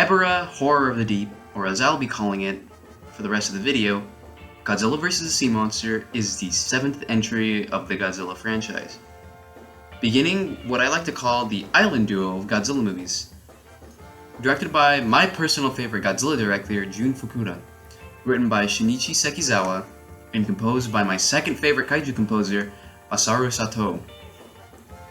Ebirah Horror of the Deep, or as I'll be calling it for the rest of the video, Godzilla vs. the Sea Monster is the 7th entry of the Godzilla franchise, beginning what I like to call the island duo of Godzilla movies. Directed by my personal favorite Godzilla director, Jun Fukuda, written by Shinichi Sekizawa, and composed by my second favorite kaiju composer, Masaru Sato.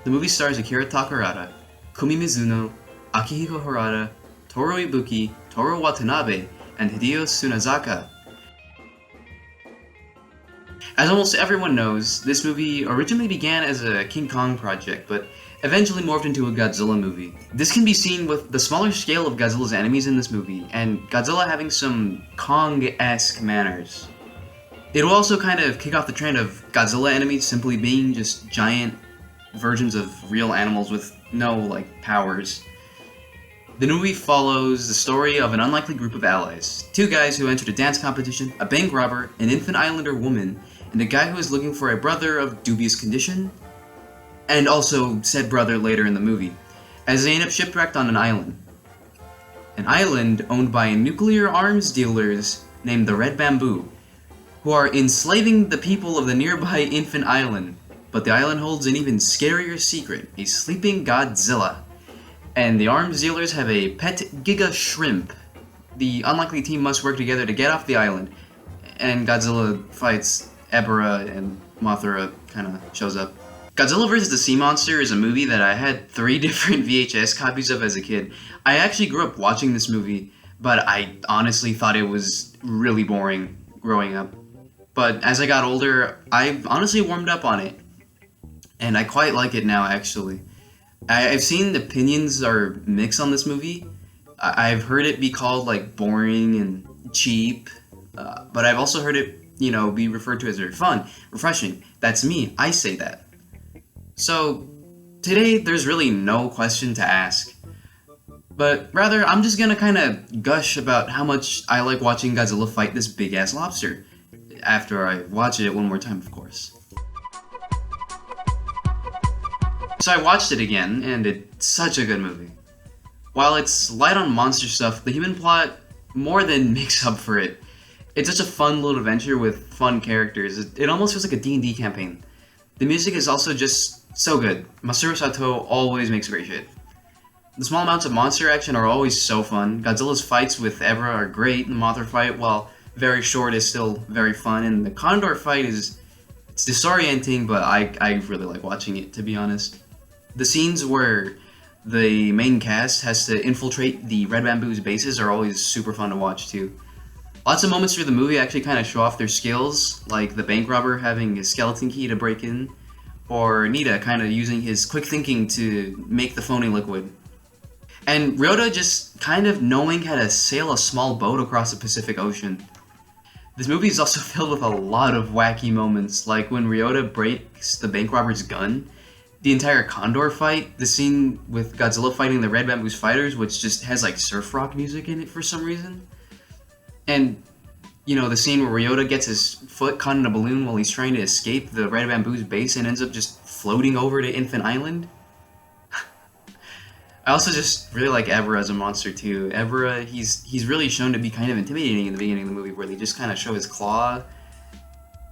The movie stars Akira Takarada, Kumi Mizuno, Akihiko Harada, Toru Ibuki, Toru Watanabe, and Hideo Tsunazaka. As almost everyone knows, this movie originally began as a King Kong project, but eventually morphed into a Godzilla movie. This can be seen with the smaller scale of Godzilla's enemies in this movie, and Godzilla having some Kong-esque manners. It will also kind of kick off the trend of Godzilla enemies simply being just giant versions of real animals with no, powers. The movie follows the story of an unlikely group of allies. 2 guys who entered a dance competition, a bank robber, an infant islander woman, and a guy who is looking for a brother of dubious condition, and also said brother later in the movie, as they end up shipwrecked on an island. An island owned by nuclear arms dealers named the Red Bamboo, who are enslaving the people of the nearby infant island. But the island holds an even scarier secret, a sleeping Godzilla. And the arms dealers have a pet Giga Shrimp. The unlikely team must work together to get off the island, and Godzilla fights Ebirah, and Mothra kinda shows up. Godzilla vs. the Sea Monster is a movie that I had 3 different VHS copies of as a kid. I actually grew up watching this movie, but I honestly thought it was really boring growing up. But as I got older, I've honestly warmed up on it, and I quite like it now, actually. I've seen opinions are mixed on this movie. I've heard it be called, boring and cheap, but I've also heard it, be referred to as very fun, refreshing. That's me, I say that. So, today there's really no question to ask, but rather I'm just gonna kinda gush about how much I like watching Godzilla fight this big-ass lobster, after I watch it one more time, of course. So I watched it again, and it's such a good movie. While it's light on monster stuff, the human plot more than makes up for it. It's such a fun little adventure with fun characters. It almost feels like a D&D campaign. The music is also just so good. Masaru Sato always makes great shit. The small amounts of monster action are always so fun. Godzilla's fights with Ebirah are great. The Mothra fight, while very short, is still very fun. And the Condor fight it's disorienting, but I really like watching it, to be honest. The scenes where the main cast has to infiltrate the Red Bamboo's bases are always super fun to watch too. Lots of moments through the movie actually kind of show off their skills, like the bank robber having a skeleton key to break in, or Nita kind of using his quick thinking to make the phony liquid. And Ryota just kind of knowing how to sail a small boat across the Pacific Ocean. This movie is also filled with a lot of wacky moments, like when Ryota breaks the bank robber's gun, the entire Condor fight, the scene with Godzilla fighting the Red Bamboo's fighters, which just has surf rock music in it for some reason. And, the scene where Ryota gets his foot caught in a balloon while he's trying to escape the Red Bamboo's base and ends up just floating over to Infant Island. I also just really like Ebirah as a monster too. Ebirah, he's really shown to be kind of intimidating in the beginning of the movie, where they just kind of show his claw,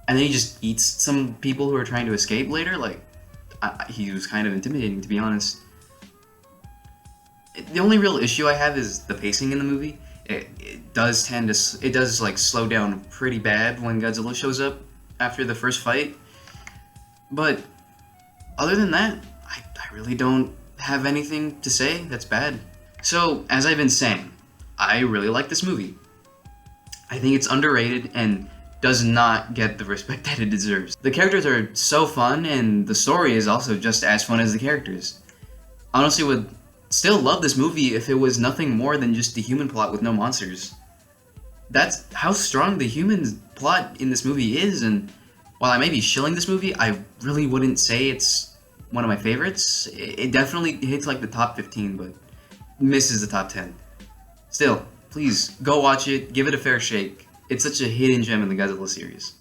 and then he just eats some people who are trying to escape later. He was kind of intimidating, to be honest. The only real issue I have is the pacing in the movie. It does slow down pretty bad when Godzilla shows up after the first fight. But other than that, I really don't have anything to say that's bad. So, as I've been saying, I really like this movie. I think it's underrated and does not get the respect that it deserves. The characters are so fun, and the story is also just as fun as the characters. Honestly, would still love this movie if it was nothing more than just the human plot with no monsters. That's how strong the human plot in this movie is, and while I may be shilling this movie, I really wouldn't say it's one of my favorites. It definitely hits the top 15, but misses the top 10. Still, please, go watch it, give it a fair shake. It's such a hidden gem in the Godzilla series.